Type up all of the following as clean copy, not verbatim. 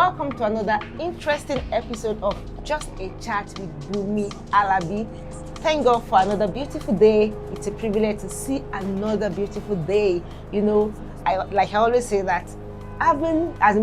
welcome to another interesting episode of Just a Chat with Bumi Alabi. Thank God for another beautiful day. It's a privilege to see another beautiful day. You know, I always say that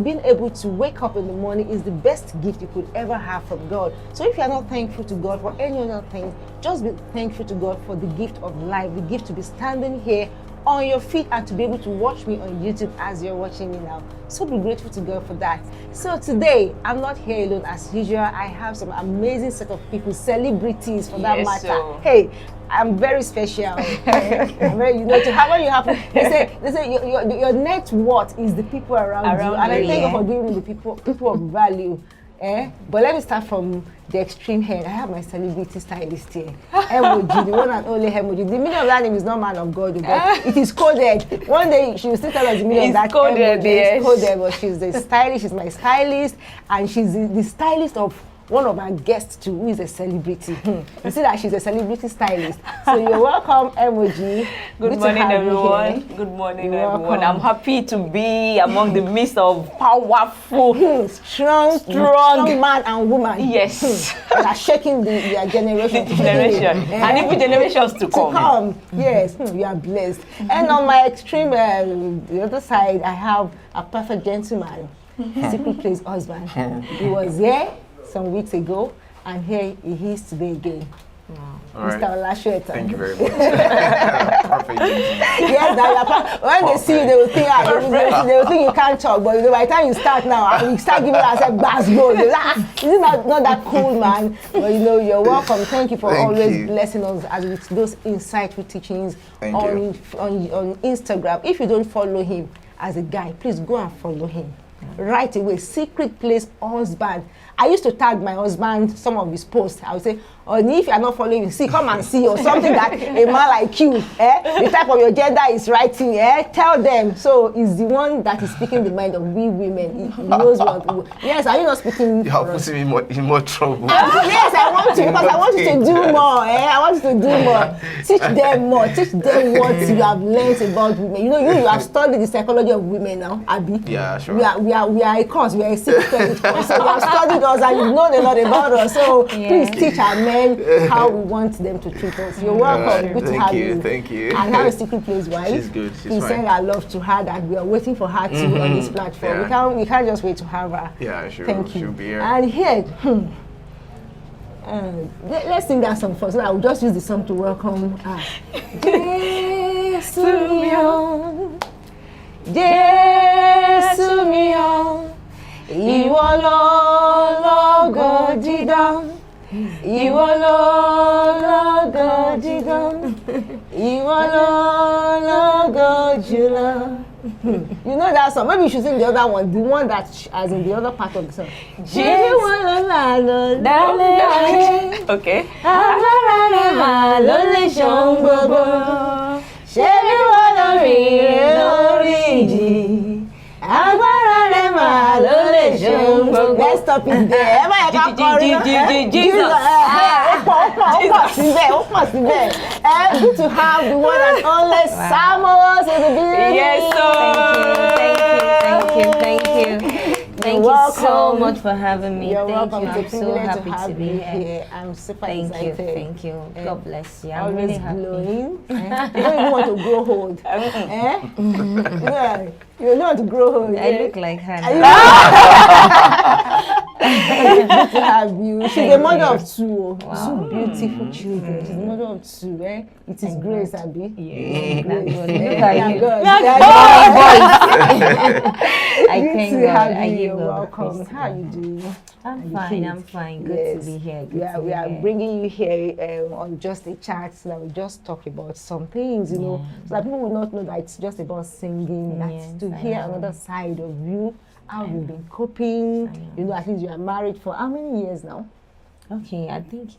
being able to wake up in the morning is the best gift you could ever have from God. So if you are not thankful to God for any other thing, just be thankful to God for the gift of life, the gift to be standing here on your feet and to be able to watch me on YouTube as you're watching me now. So be grateful to God for that. So today, I'm not here alone as usual. I have some amazing set of people, celebrities for that matter. So. Hey, I'm very special. I'm very, to have when you have, they say your net worth is the people around you. And I thank God for giving me the people of value. But let me start from the extreme head. I have my celebrity stylist here. Emoji, the one and only Emoji. The meaning of that name is not man of God, but it is coded. One day she will still tell us the meaning of that coded, Emoji. It's coded, but she's the stylist, she's my stylist, and she's the stylist of one of our guests too, who is a celebrity. You see that she's a celebrity stylist. So you're welcome, Emoji. Good morning, everyone. Good morning, everyone. I'm happy to be among the midst of powerful, strong man and woman. Yes. That are shaking their generation. And even generations to come. Yes, we are blessed. And on my extreme, the other side, I have a perfect gentleman, secret place husband. He was here some weeks ago, and here he is today again. Mr. Olashweta. Thank you very much. Perfect. Yes, when they see you, they will think you can't talk, but by the time you start now, you start giving us a bass go. Is it not that cool, man? But you're welcome. Thank you for always blessing us as with those insightful teachings on Instagram. If you don't follow him as a guy, please go and follow him. Right away, secret place husband. I used to tag my husband some of his posts. I would say, if you are not following, come and see, or something that a man like you, the type of your gender is writing, tell them. So he's the one that is speaking the mind of we women. He knows what. Yes, are you not speaking? You are putting me in more trouble. Yes, I want to, because I want you to do more. I want you to do more. Teach them more. Teach them what you have learned about women. You have studied the psychology of women now, Abi. Yeah, sure. We are a course. We are a secret course. So you have studied us and you know a lot about us. So please teach our men how we want them to treat us. You're welcome. Good to have you. Thank you. And how is secret place wife? She's good. She's Please send our love to her, that we are waiting for her too on this platform. Yeah. We can't just wait to have her. Yeah, sure. Thank you. She'll be here. And here, let's sing that song first. So I will just use the song to welcome her. Jesu mio, Jesu mio, ìwọ lógo dídán, ìwọ lógo dídán, ìwọ lógo jùlọ. You know that song? Maybe you should sing the other one, the one that as in the other part of the song. Okay. Let's stop it there. Jesus. Good to have the one and only Samuels in the building. Yes, Thank you. Thank you so much for having me. You're Thank welcome. you. I'm so happy to be here. I'm super excited. Thank you. God bless you. I'm always really happy. glowing. You don't even want to grow old. Yeah. You don't want to grow old. I look like her. Good to have you. She's a mother of two. Wow. Two beautiful children. She's a mother of two. It is grace, Abi. Yeah. Look I thank God. You're welcome. How are you doing? I'm fine. Good to be here. We are bringing you here on Just a Chat. Now we just talk about some things, so that people will not know that it's just about singing. That's to hear another side of you. How you've been coping. At least you are married for how many years now? Okay, I think it's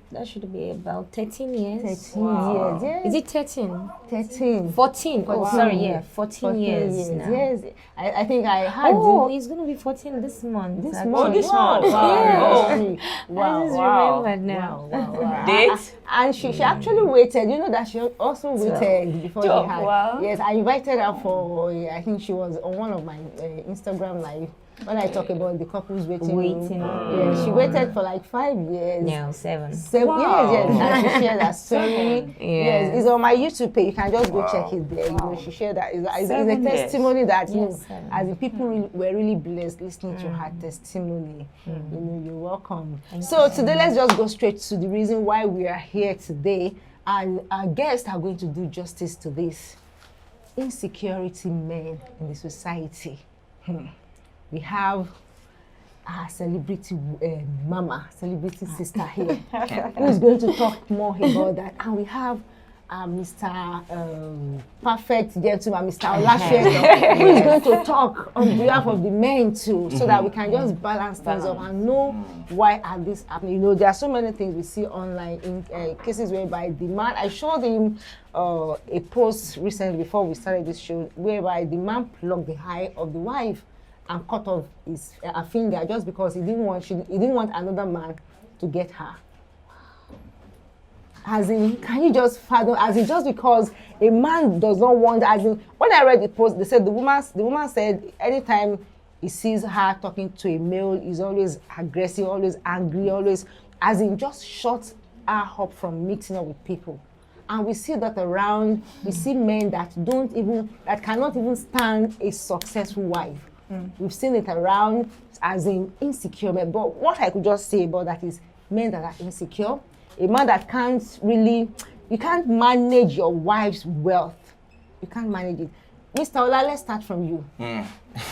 that should be about 13 years. 13 years, yes. Is it 13? 13. 14. Oh, sorry, 14 years now. Yes, I think I had. Oh, it's going to be 14 this month. This actually. month. Wow. Wow. I just remembered now. Wow. Date? And she actually waited. You know that she also waited before she had. Wow. Yes, I invited her for. I think she was on one of my Instagram live. When I talk about the couples waiting Waiting room, yeah, she waited for like 5 years. No, 7. 7 Wow. years, yes. And she shared that story. Yeah. Yes, it's on my YouTube page. You can just go check it there. You know, she shared that. It's a 7 years. testimony that, you know, Yes, 7. as the people were really blessed listening to her testimony. You know, you're welcome. So today, let's just go straight to the reason why we are here today. And our guests are going to do justice to this. Insecurity men in the society. We have our celebrity mama, celebrity sister here, who is going to talk more about that. And we have Mr. Perfect Gentleman, Mr. Olashedo, who is going to talk on behalf of the men too, so that we can just balance things up and know why are this happening. You know, there are so many things we see online in cases whereby the man, I showed him a post recently before we started this show, whereby the man plucked the eye of the wife and cut off his finger just because he didn't want another man to get her. As in, can you just fathom? As in, just because a man does not want, as in, when I read the post, they said the woman said anytime he sees her talking to a male, he's always aggressive, always angry, always, as in, just shut her up from mixing up with people. And we see that around. We see men that cannot even stand a successful wife. We've seen it around, as in insecure men. But what I could just say about that is men that are insecure, a man that you can't manage your wife's wealth. You can't manage it. Mr. Ola, let's start from you.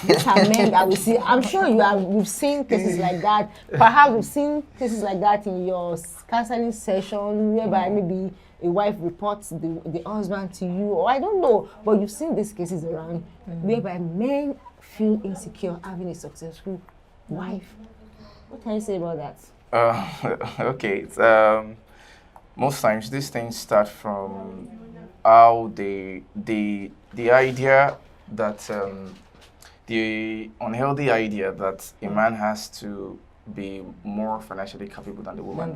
These are men that we see. I'm sure you've seen cases like that. Perhaps you've seen cases like that in your counseling session, whereby maybe a wife reports the husband to you, or I don't know, but you've seen these cases around whereby men feel insecure having a successful wife. What can you say about that? Okay. Most times these things start from how the idea that the unhealthy idea that a man has to be more financially capable than the woman.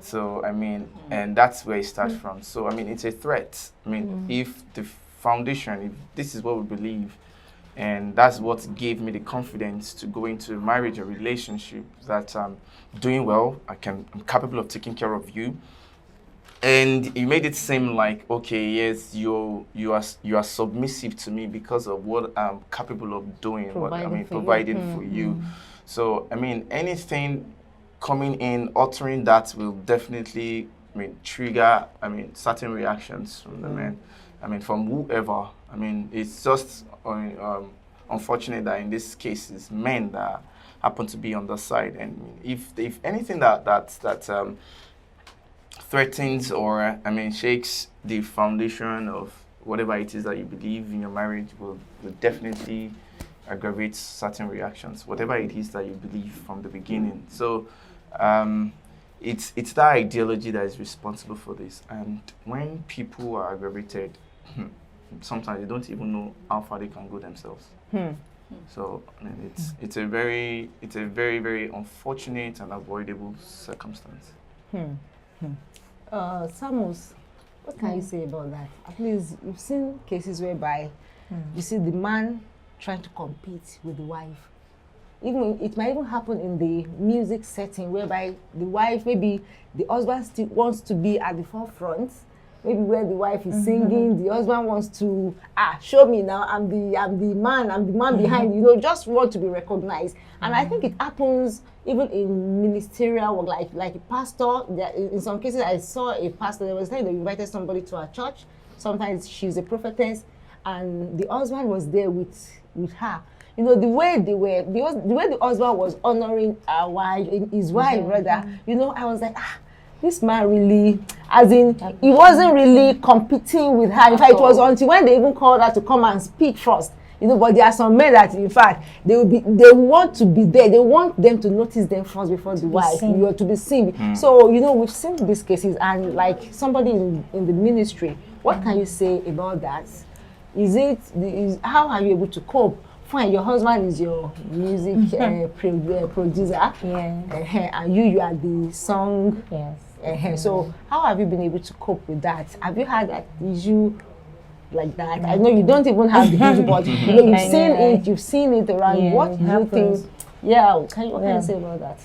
So I mean, and that's where it starts from. So I mean, it's a threat. I mean, if the foundation, if this is what we believe, and that's what gave me the confidence to go into marriage or relationship, that I'm doing well, I'm capable of taking care of you. And you made it seem like, okay, yes, you are submissive to me because of what I'm capable of doing, providing for you. So I mean, anything coming in, altering that will definitely, trigger, certain reactions from the men. From whoever. It's just unfortunate that in this case it's men that happen to be on the side. And if anything that threatens or shakes the foundation of whatever it is that you believe in your marriage, will definitely aggravate certain reactions, whatever it is that you believe from the beginning. So it's that ideology that is responsible for this. And when people are aggravated, sometimes they don't even know how far they can go themselves. So it's a very very unfortunate and avoidable circumstance. Samus, what can you say about that? At least you've seen cases whereby you see the man trying to compete with the wife. Even it might even happen in the music setting whereby the wife, maybe the husband still wants to be at the forefront. Maybe where the wife is singing, the husband wants to show me now. I'm the man behind. Just want to be recognized. And I think it happens even in ministerial work, like a pastor. In some cases, I saw a pastor. There was a time they invited somebody to our church. Sometimes she's a prophetess, and the husband was there with her. The way the husband was honoring his wife, rather. I was like, this man really, as in, he wasn't really competing with her. In fact, it was until when they even called her to come and speak first. But there are some men that, in fact, they want to be there. They want them to notice them first before the wife. You are to be seen. So, we've seen these cases, and like somebody in the ministry, what can you say about that? How are you able to cope? Fine, your husband is your music producer, and you are the song. Yes. So how have you been able to cope with that? Have you had that issue like that? I know you don't even have the age, but you know, you've seen it around. Yeah, What it do you happens. think? Yeah, what can you say about that?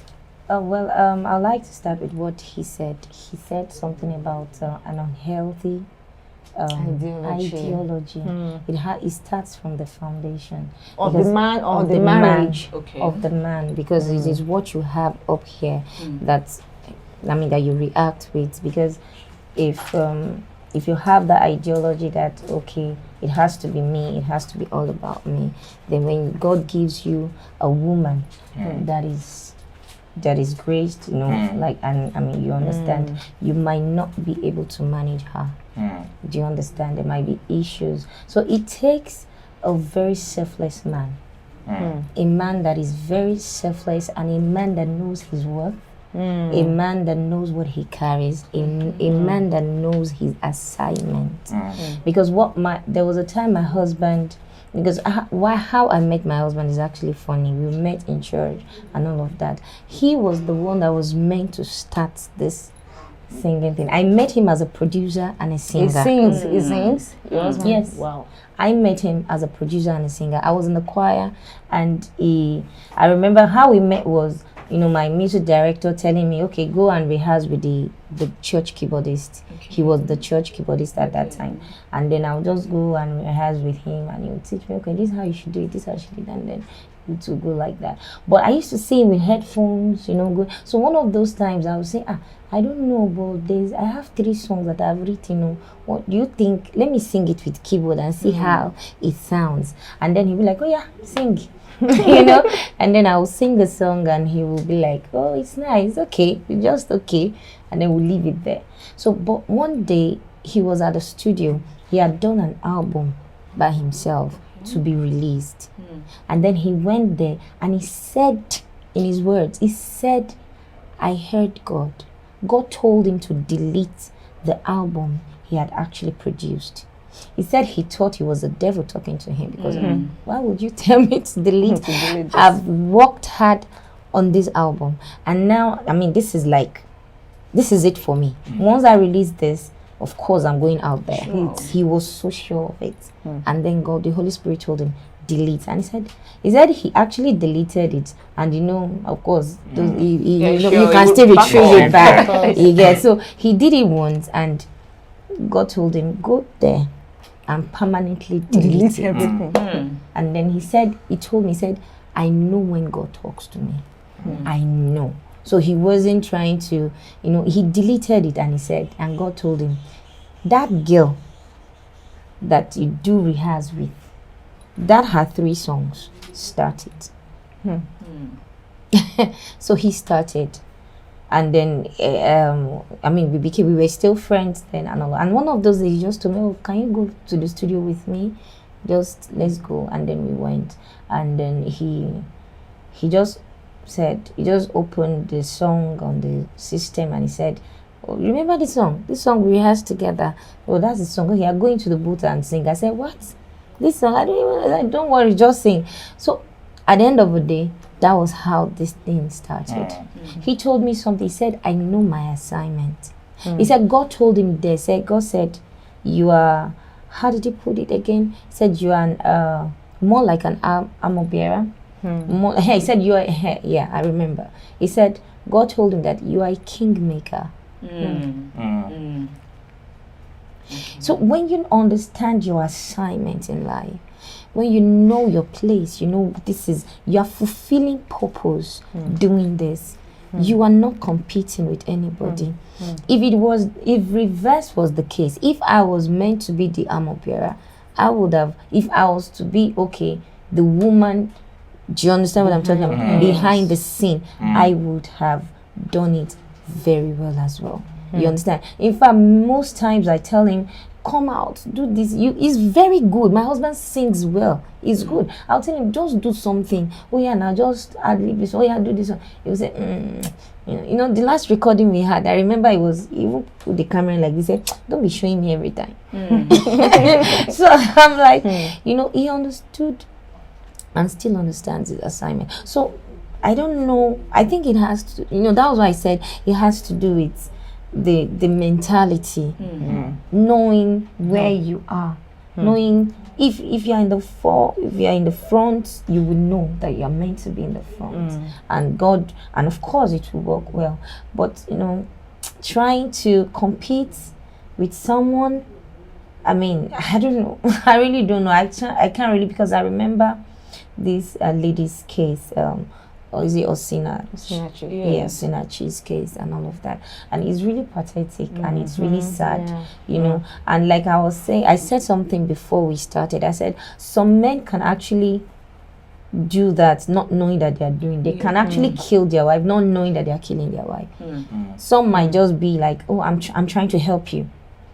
I'd like to start with what he said. He said something about an unhealthy ideology. It starts from the foundation Of the man or of the marriage. Okay. of the man, because it is what you have up here that you react with. Because if you have the ideology that okay, it has to be me, it has to be all about me, then when God gives you a woman that is great, you know, like, and I mean, you understand, you might not be able to manage her. Do you understand? There might be issues. So it takes a very selfless man, a man that is very selfless, and a man that knows his worth, a man that knows what he carries, a man that knows his assignment. Because there was a time my husband, because how I met my husband is actually funny. We met in church and all of that. He was the one that was meant to start this singing thing. I met him as a producer and a singer. He sings. Your husband? Yes. Wow. I met him as a producer and a singer. I was in the choir, and I remember how we met was, you know, my music director telling me, okay, go and rehearse with the church keyboardist. He was the church keyboardist at that time. And then I'll just go and rehearse with him, and he would teach me, okay, this is how you should do it, this is how you should do it, and then it would go like that. But I used to sing with headphones, you know. So one of those times I would say, I don't know, but I have 3 songs that I've written. You know, what do you think? Let me sing it with keyboard and see how it sounds. And then he'll be like, oh yeah, sing. You know, and then I'll sing the song and he will be like, oh, it's nice, okay, it's just okay, and then we'll leave it there. So, but one day he was at the studio. He had done an album by himself to be released, and then he went there and he said, in his words, he said, I heard God. God told him to delete the album he had actually produced. He said he thought he was the devil talking to him, because why would you tell me to delete? I've worked hard on this album, and now, I mean, this is it for me. Once I release this, of course I'm going out there. He was so sure of it. And then the Holy Spirit told him, delete. And he said he actually deleted it, and you know, of course, you can still retrieve it back. So he did it once, and God told him, go there and permanently delete everything. And then he told me, I know when God talks to me. I know. So he wasn't trying to, you know, he deleted it, and he said, and God told him, that girl that you do rehearse with, that had 3 songs started. So he started. And then, we were still friends then and all. And one of those days, he just told me, oh, can you go to the studio with me? Just, let's go. And then we went. And then he just said, he just opened the song on the system, and he said, oh, remember this song? This song we rehearsed together. Oh, that's the song. Okay, I'm going to the booth and sing. I said, what? This song? Don't worry, just sing. So at the end of the day, that was how this thing started. He told me something. He said, I know my assignment. He said, God told him this. God said, you are, how did he put it again? He said, you are more like an armor bearer. He said, you are, yeah, I remember. He said, God told him that you are a kingmaker. So when you understand your assignment in life, when you know your place, you know you are fulfilling purpose doing this. You are not competing with anybody. If reverse was the case, if I was meant to be the armor bearer, I would have, if I was to be, the woman, do you understand what I'm talking about? Behind the scene, I would have done it very well as well. You understand? In fact, most times I tell him, come out, do this. He's very good. My husband sings well. He's good. I'll tell him, just do something. Oh yeah, now just add this. Oh yeah, do this one. He will say, you know, the last recording we had, I remember he even put the camera in like this. Said, don't be showing me every time. So I'm like, you know, he understood and still understands his assignment. So I don't know. I think it has to. You know, that was why I said it has to do with the mentality, knowing where you are, knowing if you're in the front, you will know that you're meant to be in the front, and God, and of course it will work well. But trying to compete with someone, I mean, I don't know. I really don't know. I can't really, because I remember this lady's case, or is it Osinachi? Yeah, Osinachi's case and all of that. And it's really pathetic and it's really sad, you know. And like I was saying, I said something before we started. I said some men can actually do that not knowing that they're doing. They can actually kill their wife not knowing that they're killing their wife. Some might just be like, oh, I'm trying to help you.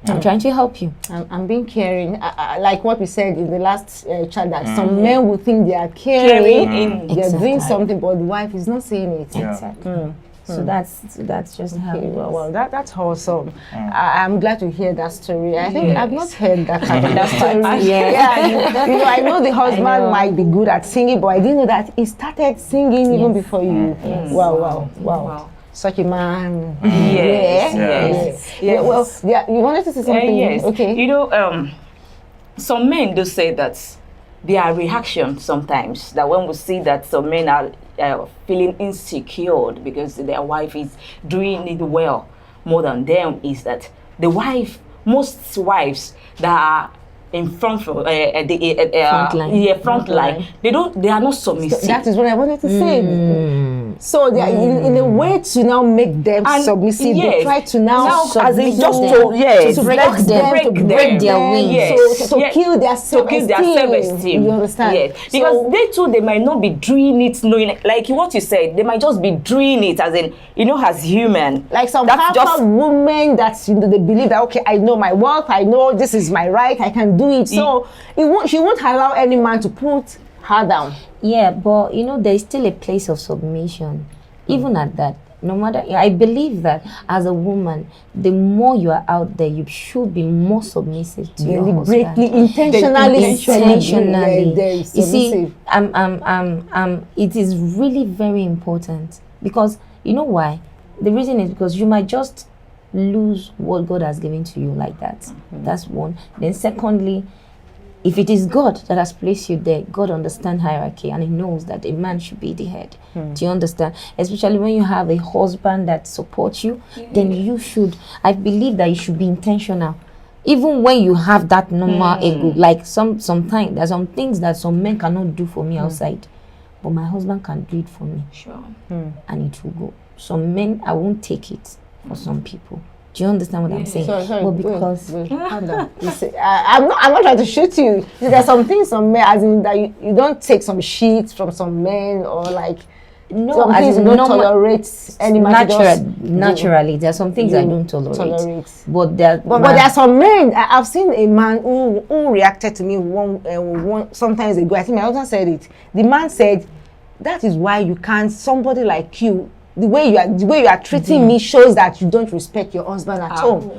I'm trying to help you. I'm being caring. Like what we said in the last chat, that some men will think they are caring, they're doing something, but the wife is not saying it. Exactly. So that's just how it is. Well, that's awesome. I'm glad to hear that story. I think I've not heard that kind of story. I know the husband might be good at singing, but I didn't know that he started singing even before you. Wow. Such a man. Yes. Well, you wanted to say something? Yes. Okay. You know, some men do say that their reaction sometimes, that when we see that some men are feeling insecure because their wife is doing it well more than them, is that the wife, most wives that are in front of front line, they are not submissive. That is what I wanted to say. So they are in a way to now make them submissive. They try to now as in just to break their wings, to kill their self-esteem. You understand? Yes. Because they too, they might not be doing it knowing, like what you said, they might just be doing it as in, as human. Like some powerful women that they believe that, okay, I know my worth, I know this is my right, I can do it. So she won't allow any man to put her down. Yeah, but there is still a place of submission. Even at that, no matter, I believe that as a woman, the more you are out there, you should be more submissive to your husband. Intentionally. You see, it is really very important, because you know why? The reason is because you might just lose what God has given to you like that. That's one. Then secondly, if it is God that has placed you there, God understands hierarchy and he knows that a man should be the head. Do you understand? Especially when you have a husband that supports you, then you should, I believe that you should be intentional. Even when you have that normal ego, like sometimes there's some things that some men cannot do for me outside, but my husband can do it for me. Sure. And it will go. Some men, I won't take it for some people. Do you understand what I'm saying? Sorry, well, because calm down. I'm not trying to shoot you. There's some things, some men, as in that you don't take some shit from some men, or like some things you don't tolerate any man. Naturally, there are some things I don't tolerate. But there are some men. I've seen a man who reacted to me one sometimes ago. I think my husband said it. The man said, "That is why you can't. Somebody like you." The way you are treating me shows that you don't respect your husband at home.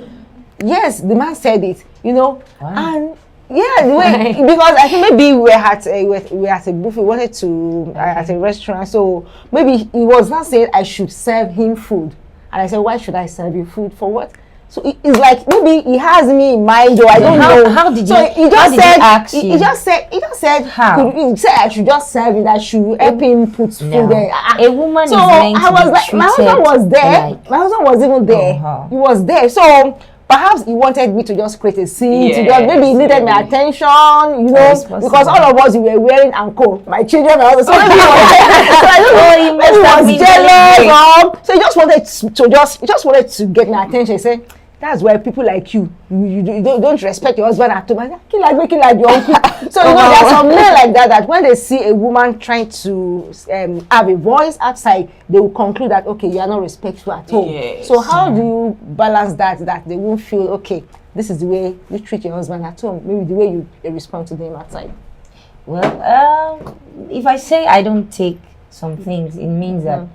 Yes, the man said it, Wow. And the way, because I think maybe we're at a buffet, we wanted to at a restaurant, so maybe he was not saying I should serve him food, and I said, why should I serve you food, for what? So it's like maybe he has me in mind, or I don't know. How did so he ask you? He just said how? He said I should just serve it. I should help him put food there. A woman so is meant I was to be like, my husband was there. Like, my husband was even there. He was there. So perhaps he wanted me to just create a scene. Maybe he needed my attention, because all of us were wearing anko. My children and all. So maybe he was jealous. So he just wanted to get my attention. He said, that's why people like you don't respect your husband at home. I said, kill like your uncle. So there are some men like that when they see a woman trying to have a voice outside, they will conclude that, okay, you are not respectful at home. Yes. So how do you balance that they won't feel, okay, this is the way you treat your husband at home, maybe the way you respond to them outside? Well, if I say I don't take some things, it means that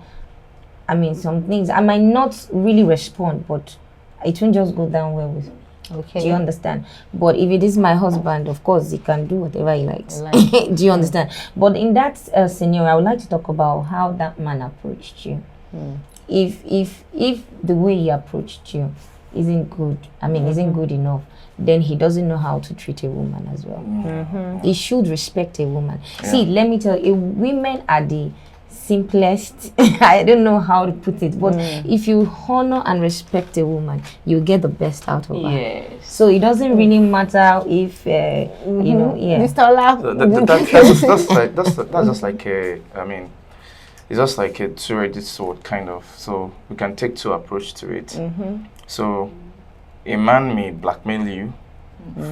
some things I might not really respond, but it won't just go down well with me. Okay. Do you understand? But if it is my husband, of course, he can do whatever he likes. Do you understand? But in that scenario, I would like to talk about how that man approached you. If the way he approached you isn't good, isn't good enough, then he doesn't know how to treat a woman as well. He should respect a woman. See, let me tell you, women are the simplest. I don't know how to put it, but if you honor and respect a woman, you get the best out of her. Yes. So it doesn't really matter if you know. Yeah. Mr. Ola. That's just like a, I mean, it's just like a two-edged sword, kind of. So we can take two approaches to it. So a man may blackmail you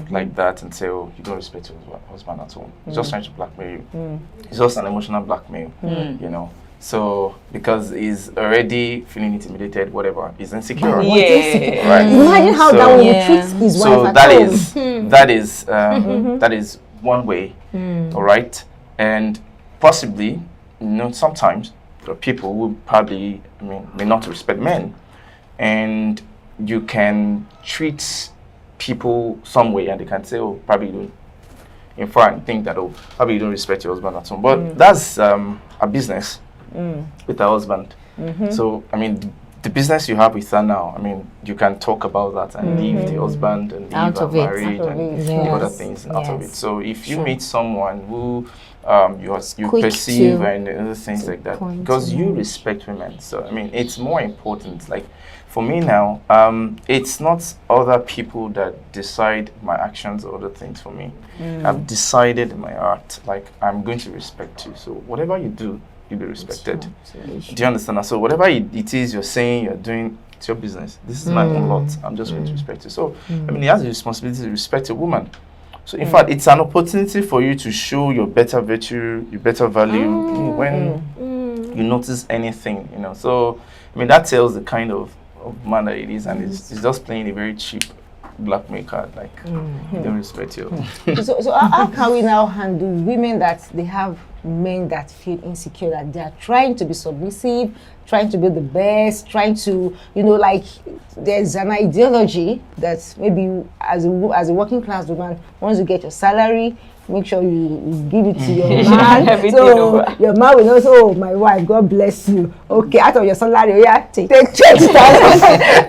like that and say, oh, you don't respect your husband at all. He's just trying to blackmail you. It's just an emotional blackmail, you know. So because he's already feeling intimidated, whatever, he's insecure. Yeah. Right. Imagine how So- that would treat his So wife at that home. that is one way, all right, and possibly, you know, sometimes there are people who probably, I mean, may not respect men, and you can treat people some way, and they can say, oh, probably you don't. In fact, think that, oh, probably you don't respect your husband at home, but that's a business with her husband. So I mean, the business you have with her now, I mean, you can talk about that and leave the husband and leave Out her of it. married Out of and it. leave other Yes. things out of it. Yes. So if you Sure. meet someone who you Quick perceive to and other things like that, point because to you marriage. respect women. So I mean, it's more important. Like for me now, it's not other people that decide my actions or other things for me. I've decided in my heart, like I'm going to respect you. So whatever you do, you'll be respected. Do you understand? So whatever it is you're saying, you're doing, it's your business. This is my own lot. I'm just going to respect you. So I mean, he has the responsibility to respect a woman. So in fact, it's an opportunity for you to show your better virtue, your better value when you notice anything, you know. So I mean, that tells the kind of man that it is, and it's just playing a very cheap blackmail card, like they don't respect you. So how can we now handle women that they have men that feel insecure, that they are trying to be submissive, trying to be the best, trying to, you know, like there's an ideology that maybe you, as a working class woman, once you get your salary, make sure you give it to your man. Everything So over. your man will know, oh, my wife, God bless you. Okay, out of your salary, yeah, take 20,000.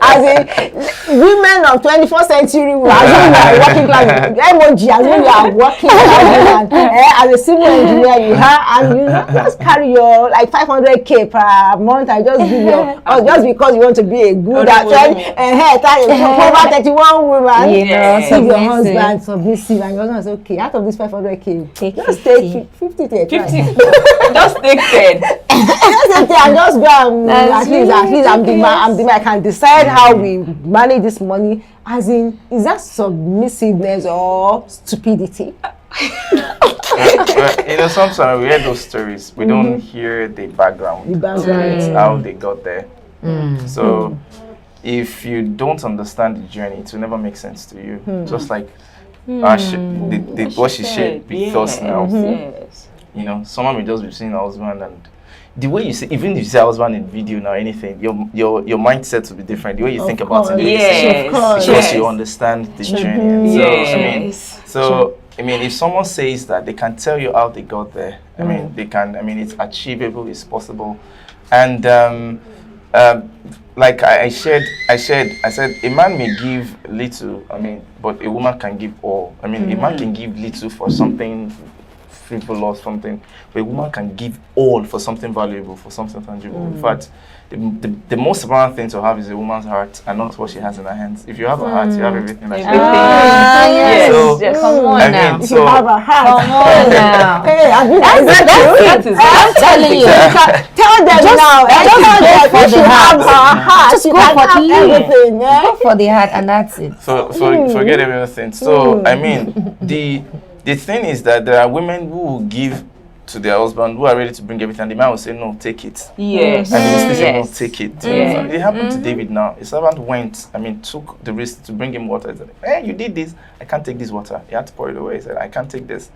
As in, women of 21st century, as in you are working class, emoji, as in you are working class woman. As a civil engineer, you have, and you just carry your like 500K per month and just give your, or just because you want to be a good over 31 woman, You know, see your submissive. husband submissive, and your husband says, okay, out of this 500K, Take just 50. take 50 to a 50. try. Just take 10. Just take it and just go and That's at least I'm the ridiculous. man, I can decide how we manage this money. As in, is that submissiveness or stupidity? You know, sometimes we hear those stories, we don't hear the background. The background. It's how they got there. So if you don't understand the journey, it will never make sense to you. Just like what she shared with us now. Yes. You know, someone may just be seeing her husband, and the way you see, even if you see her husband in video now, anything, your mindset will be different. The way you think about it, Yes. Of course. because you understand the journey. And so, I mean, Yes. so I mean, if someone says that, they can tell you how they got there. I mean, they can. I mean, it's achievable, it's possible, and like I said, a man may give little. I mean, but a woman can give all. I mean, a man can give little for something frivolous, something, but a woman can give all for something valuable, for something tangible. In fact, the most important thing to have is a woman's heart, and not what she has in her hands. If you have a heart, you have everything. Like Yes. So, Yes. Come on I now. mean, If you have so a heart. Come on now. Hey, have you That is I'm telling you. Tell them now. Tell them for if the you have heart. a heart, Just you go can for have the everything. Go for the heart, and that's it. So forget everything. So I mean, the thing is that there are women who will give to their husband, who are ready to bring everything, and the man will say, no, take it. Yes. And he will still say, no, Yes. take it. Yes. It happened to David now. His servant went, I mean, took the risk to bring him water. He said, hey, you did this. I can't take this water. He had to pour it away. He said, I can't take this.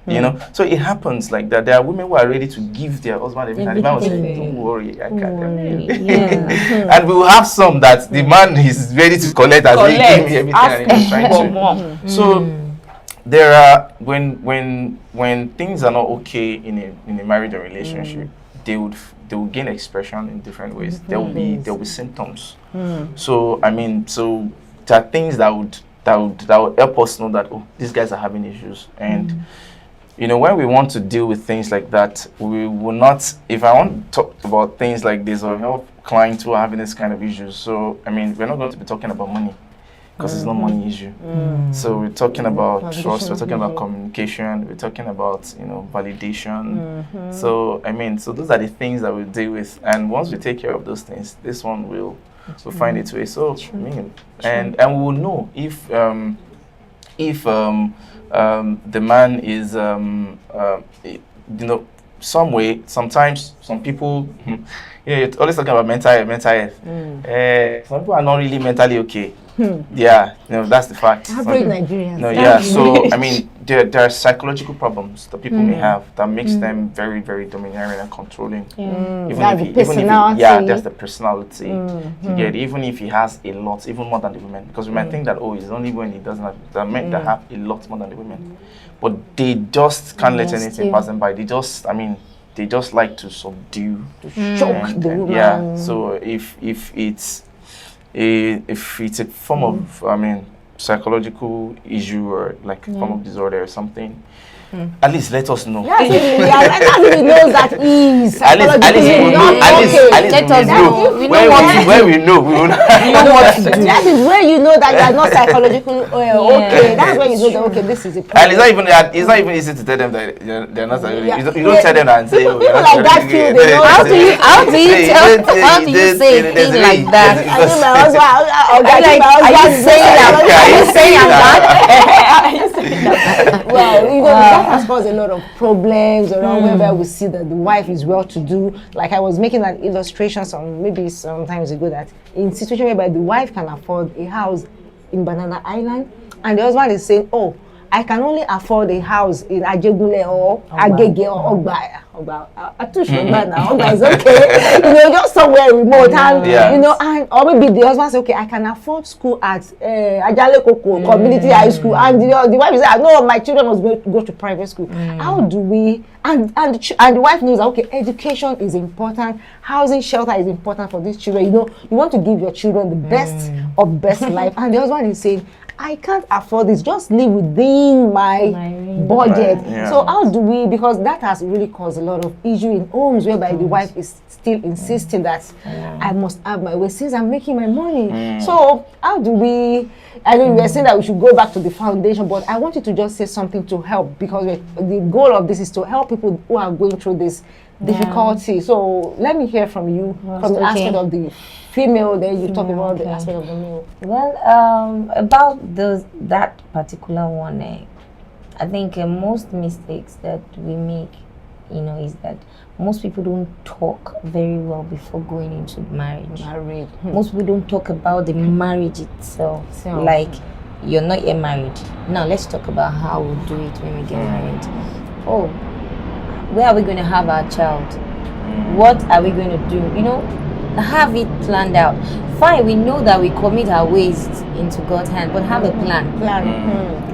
You know, so it happens like that. There are women who are ready to give their husband everything. And the man will say, Everything. don't worry, I can't. Yeah. And we will have some that the man is ready to collect as he Collect. gave me everything Ask and he's trying for to. more. So there are when things are not okay in a marriage or relationship, they will gain expression in different ways. There will be symptoms. So I mean, so there are things that would that would help us know that, oh, these guys are having issues. And you know, when we want to deal with things like that, we will not, if I want to talk about things like this or help clients who are having this kind of issues, so I mean, we're not going to be talking about money, because it's not money issue. So we're talking about trust, we're talking about communication, we're talking about, you know, validation. So I mean, so those are the things that we deal with, and once we take care of those things, this one will find its way. So I mean, and we will know if the man is you know, some way. Sometimes some people, you know, you're always talking about mental health. Some people are not really mentally okay. Yeah, you know, that's the fact. Average Nigerians. No, yeah. So I mean, there are psychological problems that people may have that makes them very, very domineering and controlling. That's the personality. That's the personality. You get, even if he has a lot, even more than the women, because we might think that, oh, it's only when he doesn't have, the men that have a lot more than the women, but they just can't let anything pass them by. They just, I mean, they just like to subdue, to choke the woman. Yeah. So if it's a form of, I mean, psychological issue or like a form of disorder or something, at least let us know. Yeah, let us know that is. At least we know. Let us know. We know where we know, we will know. What to do. That is where you know that you are not psychologically okay. That's when you know that, okay, this is a problem. And it's not even easy to tell them that they're not psychologically. You don't tell them that and say, oh, people like that feel they know. How do you say a thing like that? I mean, my husband, are you saying that? Well, you know, that has caused a lot of problems around where we see that the wife is well-to-do. Like I was making an illustration maybe sometimes ago that in situation whereby the wife can afford a house in Banana Island, and the husband is saying, oh, I can only afford a house in Ajegunle or Agege or Ogba. Ogba is okay. You know, just somewhere remote. And, you know, and or maybe the husband says, okay, I can afford school at Ajale Koko Community High School. And the wife is like, no, my children must go to private school. How do we, and the wife knows that, okay, education is important, housing, shelter is important for these children. You know, you want to give your children the best of best life. And the husband is saying, I can't afford this, just live within my budget. So how do we, because that has really caused a lot of issue in homes whereby the wife is still insisting that I must have my way since I'm making my money. So how do we, I know we were saying that we should go back to the foundation, but I want you to just say something to help, because the goal of this is to help people who are going through this difficulty. So let me hear from you, from the aspect of the female, then you talk about the aspect of the male. Well, about that particular one, I think most mistakes that we make, you know, is that most people don't talk very well before going into marriage. Most people don't talk about the marriage itself. Like, you're not yet married. Now let's talk about how we'll do it when we get married. Oh, where are we going to have our child? What are we going to do? You know, have it planned out. Fine, we know that we commit our ways into God's hand, but have a plan.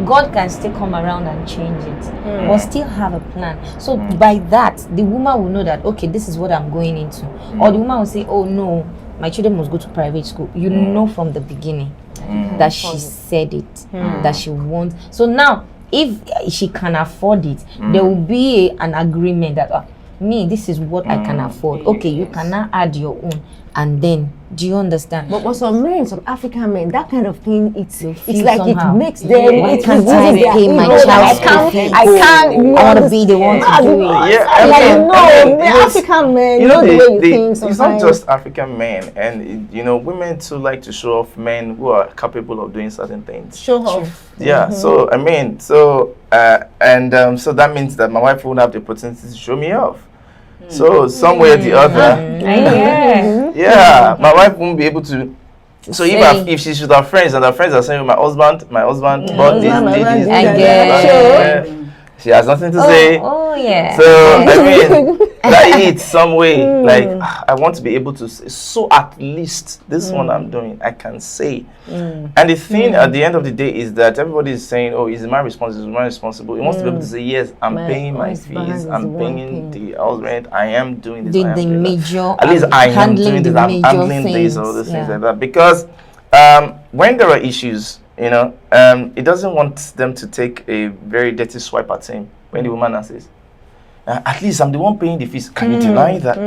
God can still come around and change it, but still have a plan. So by that, the woman will know that, okay, this is what I'm going into. Or the woman will say, oh no, my children must go to private school. You know from the beginning that she said it, that she wants. So now, if she can afford it, there will be an agreement that me, this is what I can afford. Okay, you cannot add your own, and then do you understand? But some men, some African men, that kind of thing, it's like somehow. it makes them. Why It can't I pay my child's school fees? I can't. I want to be the one to do it. African men, you know the way you think. Sometimes it's not just African men, and you know, women too like to show off men who are capable of doing certain things. Show off. Yeah. So I mean, so so that means that my wife won't have the opportunity to show me off. So some way or the other, my wife won't be able to. So if she should have friends and her friends are saying my husband bought this, she has nothing to say. Oh yeah. So I mean, that eats some way. Like I want to be able to say. So at least this one I'm doing, I can say. And the thing at the end of the day is that everybody is saying, "Oh, is my responsible? Is my responsible?" He wants to be able to say, "Yes, I'm paying my fees. I'm paying the house rent. I am doing this. The major. At least I am doing this. I'm handling this, all these things like that." Because when there are issues You know, it doesn't want them to take a very dirty swipe at him when the woman says, at least I'm the one paying the fees. Can you deny that?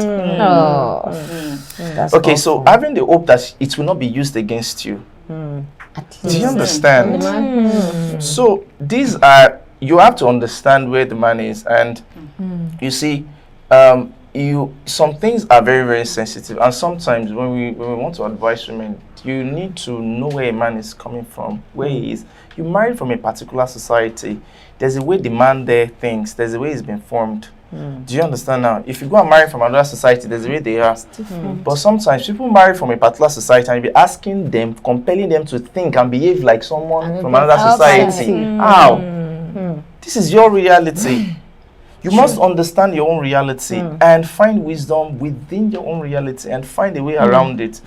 That's Okay, so awful. having the hope that it will not be used against you. At Do least. you understand? So these are, you have to understand where the man is, and you see, some things are very, very sensitive, and sometimes when we want to advise women, you need to know where a man is coming from, where he is. You married from a particular society. There's a way the man there thinks. There's a way he's been formed. Do you understand now? If you go and marry from another society, there's a way they are. But sometimes people marry from a particular society and you be asking them, compelling them to think and behave like someone from another society. How? This is your reality. You must understand your own reality and find wisdom within your own reality and find a way around it.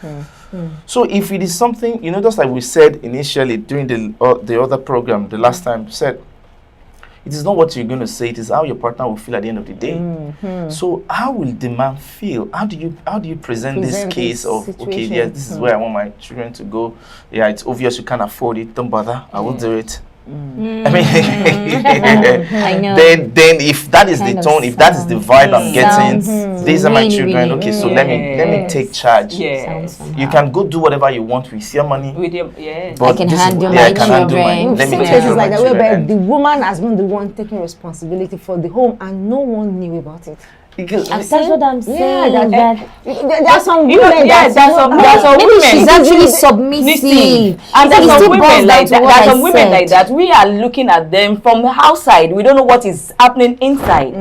So if it is something, you know, just like we said initially during the other program, the last time, said, it is not what you're going to say, it is how your partner will feel at the end of the day. So how will the man feel? How do you present this case of, okay, yeah, this is where I want my children to go. Yeah, it's obvious you can't afford it. Don't bother. I will do it. I mean, I know. then if that is Kind the of tone, if that is the vibe I'm getting, sounds these are my really, children. really, Okay, so let me take charge. Yes. You can go do whatever you want with your money. With your, yes. But I can this is- handle yeah, I my can handle children. mine. Let me Same take cases care of like my that, whereby children. the woman has been the one taking responsibility for the home and no one knew about it. Because That's what I'm saying. Yeah, that there are some You know, women yeah, that there's some maybe women. she's actually Listen, submissive. and there's It some still women boils down like to that. what There's I some women said. like that. We are looking at them from the outside. We don't know what is happening inside.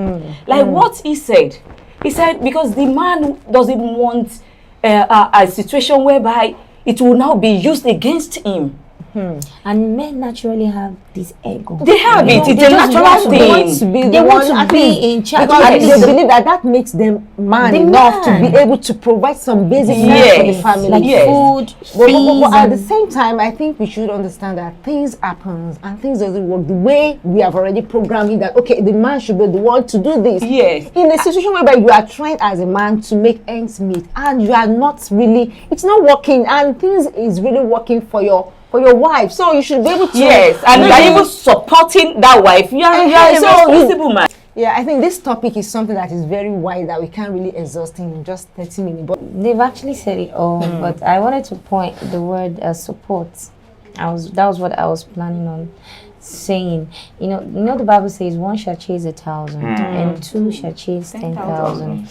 Like what he said. He said because the man doesn't want a situation whereby it will now be used against him. And men naturally have this ego. They have it. It's they a just natural want to They want to thing. be They the want one to at be least, in charge. because At they least- believe that makes them man The enough to man. be able to provide some basic needs for the Yes. family. Like Yes. food, But fees, at the and same time, I think we should understand that things happen and things doesn't work the way we have already programmed it, that okay, the man should be the one to do this. Yes. In a situation whereby you are trying as a man to make ends meet and you are not really, it's not working, and things is really working for your wife. So you should be able to. Yes, and you are maybe- even supporting that wife. You are a So responsible man. Yeah, I think this topic is something that is very wide that we can't really exhaust in just 30 minutes. But they've actually said it all. But I wanted to point the word support. That was what I was planning on saying. You know the Bible says one shall chase 1,000 and two shall chase 10,000.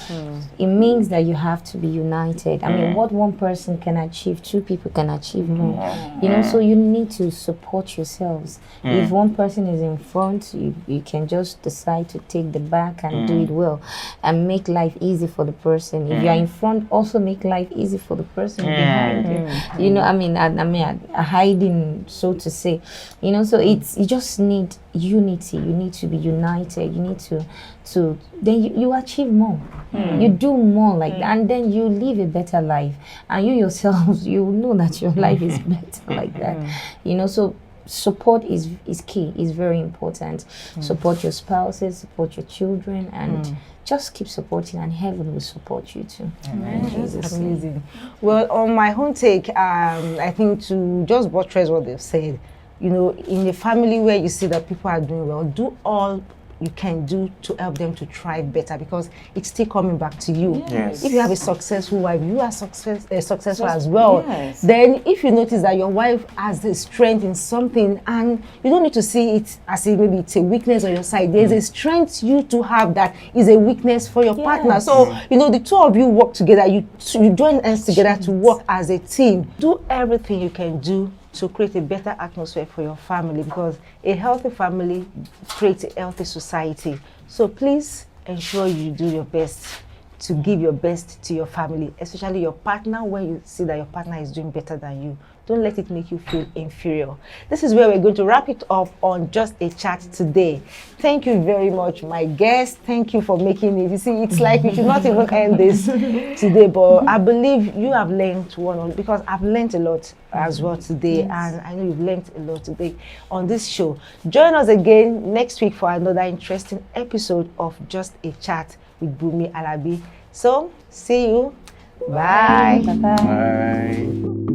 It means that you have to be united. I mean, what one person can achieve, two people can achieve more. You know, so you need to support yourselves. If one person is in front, you can just decide to take the back and do it well and make life easy for the person. If you are in front, also make life easy for the person behind you. You know, I mean, a hiding, so to say. You know, so you just need unity. You need to be united. You need to then you achieve more. You do more like that, and then you live a better life. And you yourselves, you know that your life is better like that. You know, so support is key, is very important. Support your spouses, support your children, and just keep supporting, and heaven will support you too. that's amazing. Well, on my own take, I think to just buttress what they've said, you know, in a family where you see that people are doing well, do all you can do to help them to thrive better, because it's still coming back to you. Yes. If you have a successful wife, you are successful as well. Yes. Then if you notice that your wife has a strength in something, and you don't need to see it as if maybe it's a weakness on your side, there's a strength you to have that is a weakness for your partner. So, you know, the two of you work together, you join hands together to work as a team. Do everything you can do to create a better atmosphere for your family, because a healthy family creates a healthy society. So please ensure you do your best to give your best to your family, especially your partner. When you see that your partner is doing better than you, don't let it make you feel inferior. This is where we're going to wrap it up on Just a Chat today. Thank you very much, my guest. Thank you for making it. You see, it's like we should not even end this today, but I believe you have learned because I've learned a lot as well today, and I know you've learned a lot today on this show. Join us again next week for another interesting episode of Just a Chat with Bumi Alabi. So, see you. Bye. Bye-bye. Bye.